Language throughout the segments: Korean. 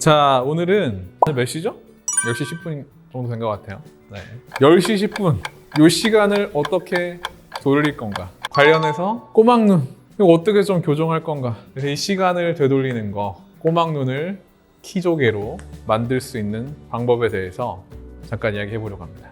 자, 오늘은 몇 시죠? 10시 10분 정도 된 것 같아요. 네. 10시 10분. 이 시간을 어떻게 돌릴 건가? 관련해서 꼬막눈. 이거 어떻게 좀 교정할 건가? 그래서 이 시간을 되돌리는 거, 꼬막눈을 키조개로 만들 수 있는 방법에 대해서 잠깐 이야기해 보려고 합니다.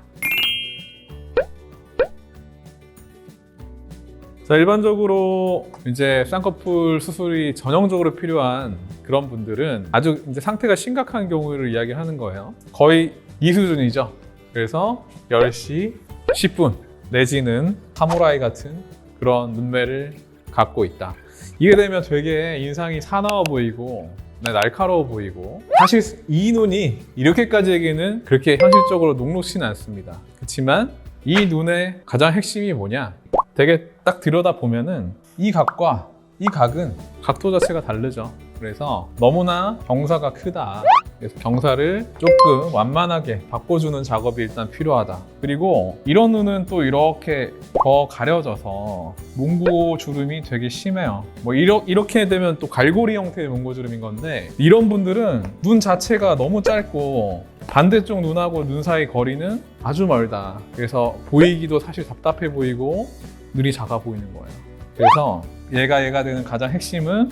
자, 일반적으로 이제 쌍꺼풀 수술이 전형적으로 필요한 그런 분들은 아주 이제 상태가 심각한 경우를 이야기하는 거예요. 거의 이 수준이죠. 그래서 10시 10분 내지는 사무라이 같은 그런 눈매를 갖고 있다. 이게 되면 되게 인상이 사나워 보이고 날카로워 보이고, 사실 이 눈이 이렇게까지에게는 그렇게 현실적으로 녹록지는 않습니다. 그렇지만 이 눈의 가장 핵심이 뭐냐? 되게 딱 들여다보면은 이 각과 이 각은 각도 자체가 다르죠. 그래서 너무나 경사가 크다. 그래서 경사를 조금 완만하게 바꿔주는 작업이 일단 필요하다. 그리고 이런 눈은 또 이렇게 더 가려져서 몽고주름이 되게 심해요. 뭐 이렇게 되면 또 갈고리 형태의 몽고주름인 건데, 이런 분들은 눈 자체가 너무 짧고 반대쪽 눈하고 눈 사이 거리는 아주 멀다. 그래서 보이기도 사실 답답해 보이고 눈이 작아 보이는 거예요. 그래서 얘가 되는 가장 핵심은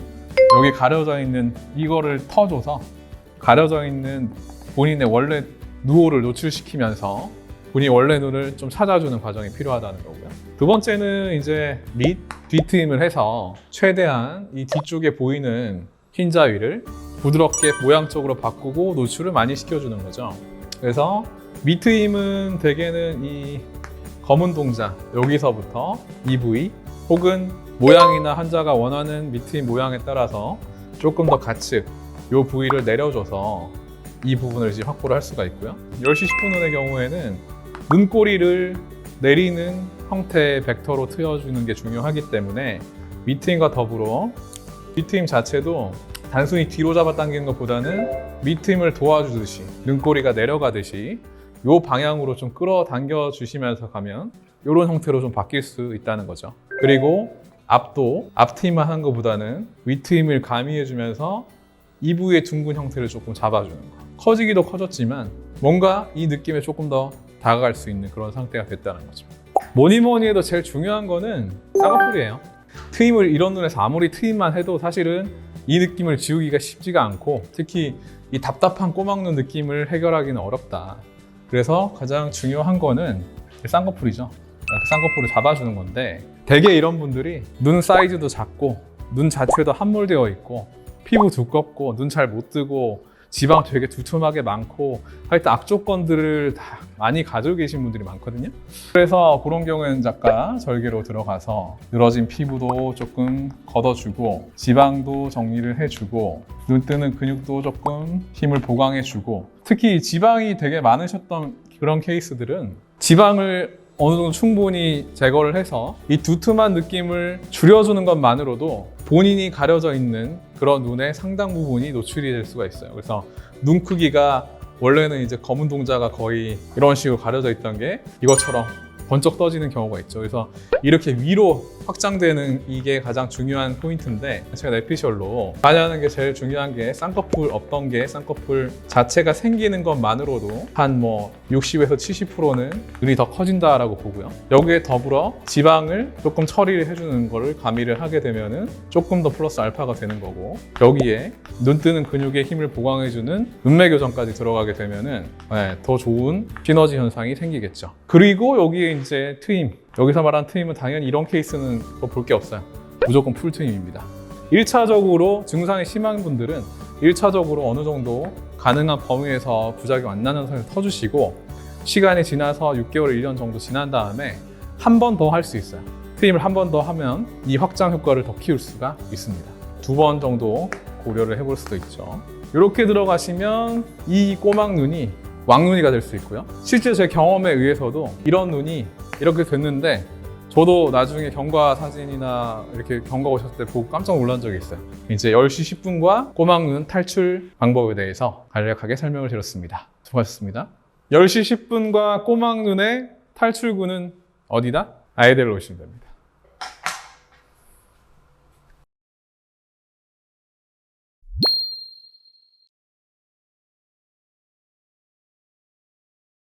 여기 가려져 있는 이거를 터줘서 가려져 있는 본인의 원래 누오를 노출시키면서 본인의 원래 눈을 좀 찾아주는 과정이 필요하다는 거고요. 두 번째는 이제 밑, 뒤트임을 해서 최대한 이 뒤쪽에 보이는 흰자위를 부드럽게 모양적으로 바꾸고 노출을 많이 시켜주는 거죠. 그래서 밑트임은 대개는 이 검은 동자, 여기서부터 이 부위 혹은 모양이나 환자가 원하는 밑트임 모양에 따라서 조금 더 가측, 이 부위를 내려줘서 이 부분을 이제 확보를 할 수가 있고요. 10시 10분 눈의 경우에는 눈꼬리를 내리는 형태의 벡터로 트여주는 게 중요하기 때문에 밑트임과 더불어 밑트임 자체도 단순히 뒤로 잡아당기는 것보다는 밑트임을 도와주듯이 눈꼬리가 내려가듯이 이 방향으로 좀 끌어당겨 주시면서 가면 이런 형태로 좀 바뀔 수 있다는 거죠. 그리고 앞도 앞트임만 하는 것보다는 윗트임을 가미해 주면서 이 부위의 둥근 형태를 조금 잡아주는 거. 커지기도 커졌지만 뭔가 이 느낌에 조금 더 다가갈 수 있는 그런 상태가 됐다는 거죠. 뭐니 해도 제일 중요한 거는 쌍꺼풀이에요. 트임을 이런 눈에서 아무리 트임만 해도 사실은 이 느낌을 지우기가 쉽지가 않고, 특히 이 답답한 꼬막눈 느낌을 해결하기는 어렵다. 그래서 가장 중요한 거는 쌍꺼풀이죠. 쌍꺼풀을 잡아주는 건데, 대개 이런 분들이 눈 사이즈도 작고 눈 자체도 함몰되어 있고 피부 두껍고 눈 잘 못 뜨고 지방 되게 두툼하게 많고 하여튼 악조건들을 다 많이 가지고 계신 분들이 많거든요. 그래서 그런 경우에는 작가 절개로 들어가서 늘어진 피부도 조금 걷어주고 지방도 정리를 해주고 눈 뜨는 근육도 조금 힘을 보강해주고, 특히 지방이 되게 많으셨던 그런 케이스들은 지방을 어느 정도 충분히 제거를 해서 이 두툼한 느낌을 줄여주는 것만으로도 본인이 가려져 있는 그런 눈의 상당 부분이 노출이 될 수가 있어요. 그래서 눈 크기가 원래는 이제 검은 동자가 거의 이런 식으로 가려져 있던 게 이것처럼 번쩍 떠지는 경우가 있죠. 그래서 이렇게 위로 확장되는 이게 가장 중요한 포인트인데, 제가 내피셜로 관여하는 게 제일 중요한 게 쌍꺼풀 없던 게 쌍꺼풀 자체가 생기는 것만으로도 한 60에서 70%는 눈이 더 커진다라고 보고요. 여기에 더불어 지방을 조금 처리를 해주는 거를 가미를 하게 되면은 조금 더 플러스 알파가 되는 거고, 여기에 눈 뜨는 근육의 힘을 보강해주는 눈매 교정까지 들어가게 되면은 더 좋은 시너지 현상이 생기겠죠. 그리고 여기에 이제 트임, 여기서 말하는 트임은 당연히 이런 케이스는 볼 게 없어요. 무조건 풀 트임입니다. 1차적으로 증상이 심한 분들은 1차적으로 어느 정도 가능한 범위에서 부작용 안 나는 선에서 터주시고, 시간이 지나서 6개월, 1년 정도 지난 다음에 한 번 더 할 수 있어요. 트임을 한 번 더 하면 이 확장 효과를 더 키울 수가 있습니다. 2번 정도 고려를 해볼 수도 있죠. 이렇게 들어가시면 이 꼬막 눈이 왕눈이가 될 수 있고요. 실제 제 경험에 의해서도 이런 눈이 이렇게 됐는데, 저도 나중에 경과 사진이나 이렇게 경과 오셨을 때 보고 깜짝 놀란 적이 있어요. 이제 10시 10분과 꼬막눈 탈출 방법에 대해서 간략하게 설명을 드렸습니다. 수고하셨습니다. 10시 10분과 꼬막눈의 탈출구는 어디다? 아이들로 오시면 됩니다.